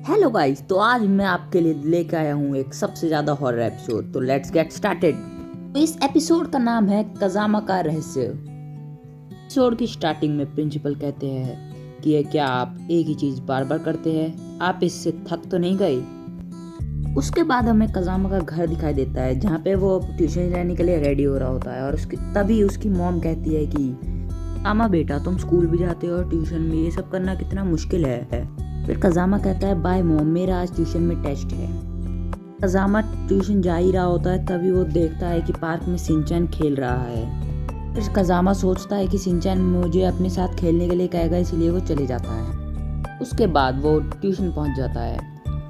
Hello guys, तो आज मैं आपके लिए लेकर आया हूँ एक सबसे ज़्यादा हॉरर एपिसोड। तो लेट्स गेट स्टार्टेड। तो इस एपिसोड का नाम है कज़ामा का रहस्य। एपिसोड की स्टार्टिंग में प्रिंसिपल कहते हैं कि ये क्या आप एक ही चीज़ बार बार करते हैं, आप इससे थक तो नहीं गए। उसके बाद हमें कज़ामा का घर दिखाई देता है जहाँ पे वो ट्यूशन जाने के लिए रेडी हो रहा होता है। और तभी उसकी मॉम कहती है कि आमा बेटा, तुम स्कूल भी जाते हो और ट्यूशन में ये सब करना कितना मुश्किल है। फिर कज़ामा कहता है बाय मॉम, मेरा आज ट्यूशन में टेस्ट है। कज़ामा ट्यूशन जा ही रहा होता है तभी वो देखता है कि पार्क में सिंचैन खेल रहा है। फिर कज़ामा सोचता है कि सिंचैन मुझे अपने साथ खेलने के लिए कहेगा, इसलिए वो चले जाता है। उसके बाद वो ट्यूशन पहुंच जाता है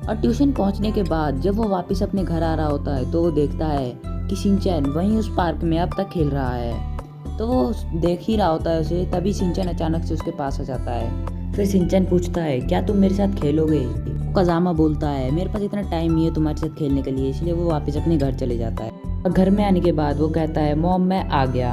और ट्यूशन पहुंचने के बाद जब वो वापस अपने घर आ रहा होता है तो वो देखता है कि सिंचैन वहीं उस पार्क में अब तक खेल रहा है। तो वो देख ही रहा होता है उसे, तभी सिंचैन अचानक से उसके पास आ जाता है। फिर सिंचैन पूछता है क्या तुम मेरे साथ खेलोगे। कज़ामा बोलता है मेरे पास इतना टाइम नहीं है तुम्हारे साथ खेलने के लिए, इसलिए वो वापस अपने घर चले जाता है। और घर में आने के बाद वो कहता है मॉम मैं आ गया।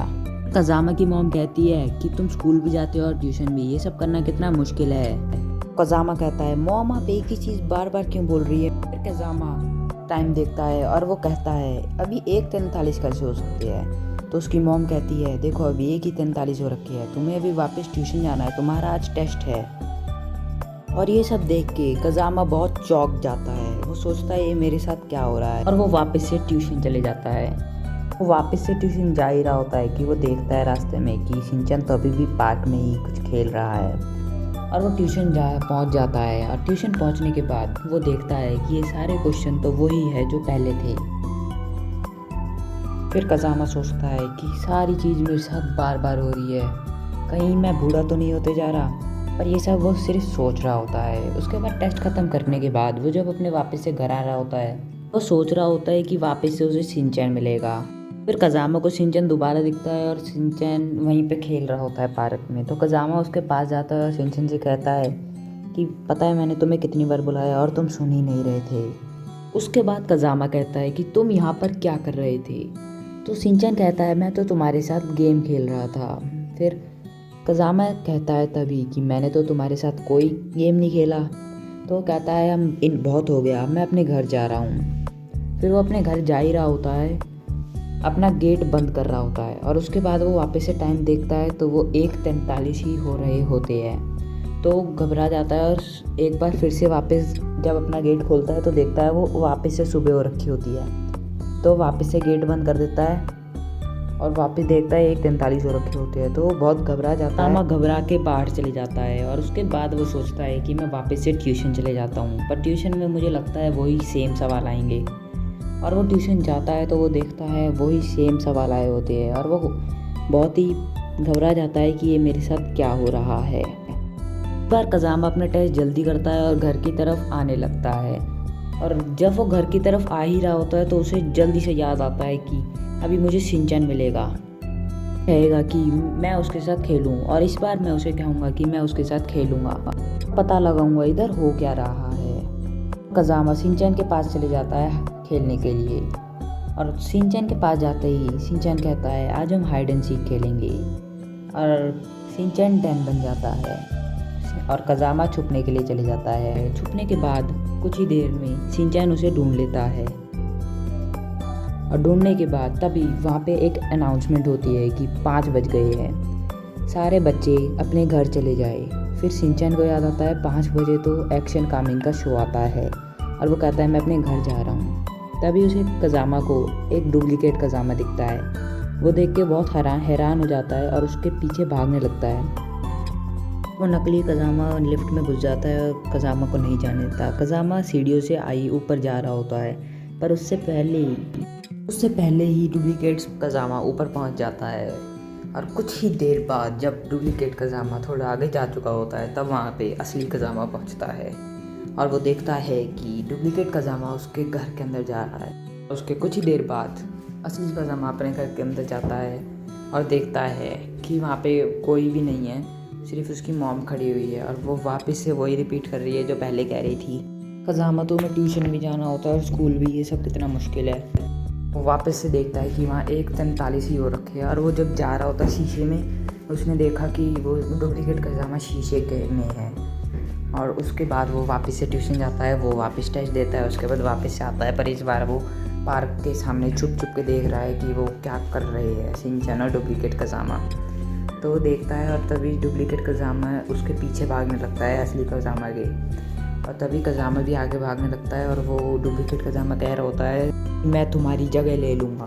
कज़ामा की मॉम कहती है कि तुम स्कूल भी जाते हो और ट्यूशन भी, ये सब करना कितना मुश्किल है। कज़ामा कहता है मॉम आप एक ही चीज़ बार बार क्यों बोल रही है। फिर कज़ामा टाइम देखता है और वो कहता है अभी 1:43 कैसे हो सकती है। तो उसकी मॉम कहती है देखो अभी 1:43 हो रखी है, तुम्हें अभी वापस ट्यूशन जाना है, तुम्हारा आज टेस्ट है। और ये सब देख के कज़ामा बहुत चौंक जाता है। वो सोचता है ये मेरे साथ क्या हो रहा है और वो वापस से ट्यूशन चले जाता है। वो वापस से ट्यूशन जा ही रहा होता है कि वो देखता है रास्ते में कि सिंचैन तो अभी भी पार्क में ही कुछ खेल रहा है। और वो ट्यूशन पहुंच जाता है और ट्यूशन पहुंचने के बाद वो देखता है कि ये सारे क्वेश्चन तो वही है जो पहले थे। फिर कज़ामा सोचता है कि सारी चीज़ मेरे साथ बार बार हो रही है, कहीं मैं बूढ़ा तो नहीं होते जा रहा। पर ये सब वो सिर्फ सोच रहा होता है। उसके बाद टेस्ट ख़त्म करने के बाद वो जब अपने वापस से घर आ रहा होता है वो सोच रहा होता है कि वापस से उसे सिंचैन मिलेगा। फिर कज़ामा को सिंचैन दोबारा दिखता है और सिंचैन वहीं पे खेल रहा होता है पार्क में। तो कज़ामा उसके पास जाता है और सिंचैन से कहता है कि पता है मैंने तुम्हें कितनी बार बुलाया और तुम सुन ही नहीं रहे थे। उसके बाद कज़ामा कहता है कि तुम यहाँ पर क्या कर रहे थे। तो सिंचैन कहता है मैं तो तुम्हारे साथ गेम खेल रहा था। फिर कज़ामा कहता है तभी कि मैंने तो तुम्हारे साथ कोई गेम नहीं खेला। तो कहता है हम इन बहुत हो गया, मैं अपने घर जा रहा हूँ। फिर वो अपने घर जा ही रहा होता है, अपना गेट बंद कर रहा होता है। और उसके बाद वो वापस से टाइम देखता है तो वो 1:43 ही हो रहे होते हैं। तो घबरा जाता है और एक बार फिर से वापस जब अपना गेट खोलता है तो देखता है वो वापस से सुबह हो रखी होती है। तो वापस से गेट बंद कर देता है और वापस देखता है 1:43 हो रखे होते हैं। तो वो बहुत घबरा जाता है, घबरा के बाहर चले जाता है। और उसके बाद वो सोचता है कि मैं वापस से ट्यूशन चले जाता हूँ, पर ट्यूशन में मुझे लगता है वही सेम सवाल आएंगे। और वो ट्यूशन जाता है तो वो देखता है वही सेम सवाल आए होते हैं और वो बहुत ही घबरा जाता है कि ये मेरे साथ क्या हो रहा है। एक बार कज़ामा अपना टेस्ट जल्दी करता है और घर की तरफ आने लगता है। और जब वो घर की तरफ आ ही रहा होता है तो उसे जल्दी से याद आता है कि अभी मुझे सिंचैन मिलेगा, कहेगा कि मैं उसके साथ खेलूं। और इस बार मैं उसे कहूँगा कि मैं उसके साथ खेलूँगा, पता लगाऊंगा इधर हो क्या रहा है। कज़ामा सिंचैन के पास चले जाता है खेलने के लिए। और सिंचैन के पास जाते ही सिंचैन कहता है आज हम हाइड एंड सीक खेलेंगे। और सिंचैन डैन बन जाता है और कज़ामा छुपने के लिए चले जाता है। छुपने के बाद कुछ ही देर में सिंचैन उसे ढूंढ लेता है। और ढूंढने के बाद तभी वहाँ पे एक अनाउंसमेंट होती है कि 5 बज गए हैं, सारे बच्चे अपने घर चले जाए। फिर सिंचैन को याद आता है 5 बजे तो एक्शन कामिंग का शो आता है और वो कहता है मैं अपने घर जा रहा हूँ। तभी उसे कज़ामा को एक डुप्लीकेट कज़ामा दिखता है। वो देख के बहुत हैरान हो जाता है और उसके पीछे भागने लगता है। वो नकली कज़ामा लिफ्ट में घुस जाता है और कज़ामा को नहीं जाने देता। कज़ामा सीढ़ियों से आई ऊपर जा रहा होता है, पर उससे पहले ही डुप्लीकेट कज़ामा ऊपर पहुंच जाता है। और कुछ ही देर बाद जब डुप्लीकेट कज़ामा थोड़ा आगे जा चुका होता है तब वहाँ पे असली कज़ामा पहुंचता है। और वो देखता है कि डुप्लीकेट कज़ामा उसके घर के अंदर जा रहा है। उसके कुछ ही देर बाद असली कज़ामा अपने घर के अंदर जाता है और देखता है कि वहाँ पे कोई भी नहीं है, सिर्फ उसकी मॉम खड़ी हुई है। और वो वापस से वही रिपीट कर रही है जो पहले कह रही थी, कज़ामा तुम्हें ट्यूशन भी जाना होता है और स्कूल भी, ये सब कितना मुश्किल है। वो वापस से देखता है कि वहाँ 1:43 ही हो रखे है। और वो जब जा रहा होता है शीशे में, उसने देखा कि वो डुप्लीकेट कज़ामा शीशे के में है। और उसके बाद वो वापस से ट्यूशन जाता है, वो वापस टेस्ट देता है, उसके बाद वापस से आता है। पर इस बार वो पार्क के सामने छुप छुप के देख रहा है कि वो क्या कर रहे हैं शिनचैन और डुप्लीकेट कज़ामा। तो वो देखता है और तभी डुप्लीकेट कज़ामा उसके पीछे भागने लगता है असली कज़ामा के। और तभी कज़ामा भी आगे भागने लगता है और वो डुप्लीकेट कज़ामा कह रहा होता है मैं तुम्हारी जगह ले लूँगा।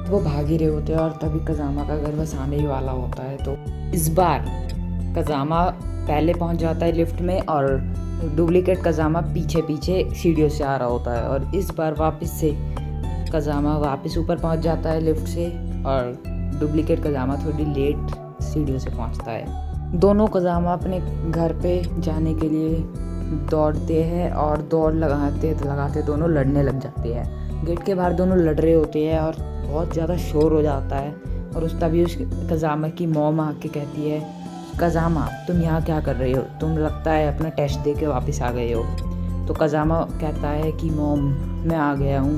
वो भाग ही रहे होते हैं और तभी कज़ामा का घर बस आने ही वाला होता है। तो इस बार कज़ामा पहले पहुंच जाता है लिफ्ट में और डुप्लीकेट कज़ामा पीछे पीछे सीढ़ियों से आ रहा होता है। और इस बार वापस से कज़ामा वापस ऊपर पहुंच जाता है लिफ्ट से और डुप्लीकेट कज़ामा थोड़ी लेट सीढ़ियों से पहुंचता है। दोनों कज़ामा अपने घर पे जाने के लिए दौड़ते हैं और दौड़ लगाते दोनों लड़ने लग जाते हैं। गेट के बाहर दोनों लड़ रहे होते हैं और बहुत ज़्यादा शोर हो जाता है। और तभी उस कज़ामा की मॉम आके कहती है कज़ामा तुम यहाँ क्या कर रहे हो, तुम लगता है अपना टेस्ट दे के वापस आ गए हो। तो कज़ामा कहता है कि मॉम मैं आ गया हूँ,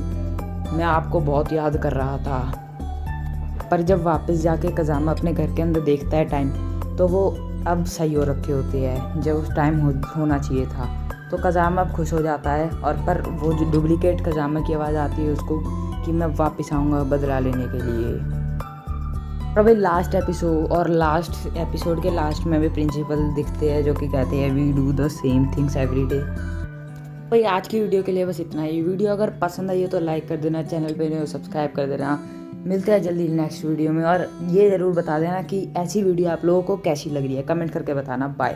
मैं आपको बहुत याद कर रहा था। पर जब वापस जाके कज़ामा अपने घर के अंदर देखता है टाइम, तो वो अब सही हो रखे होते हैं जब उस टाइम होना चाहिए था। तो कज़ामा अब खुश हो जाता है और पर वो जो डुप्लीकेट कज़ामा की आवाज़ आती है उसको कि मैं वापस आऊँगा बदला लेने के लिए। और भाई लास्ट एपिसोड के लास्ट में भी प्रिंसिपल दिखते हैं जो कि कहते हैं we do the same things every day. भाई आज की वीडियो के लिए बस इतना ही। वीडियो अगर पसंद आई हो तो लाइक कर देना, चैनल पे नहीं हो सब्सक्राइब कर देना। मिलते हैं जल्दी नेक्स्ट वीडियो में और ये ज़रूर बता देना कि ऐसी वीडियो आप लोगों को कैसी लग रही है, कमेंट करके बताना। बाय।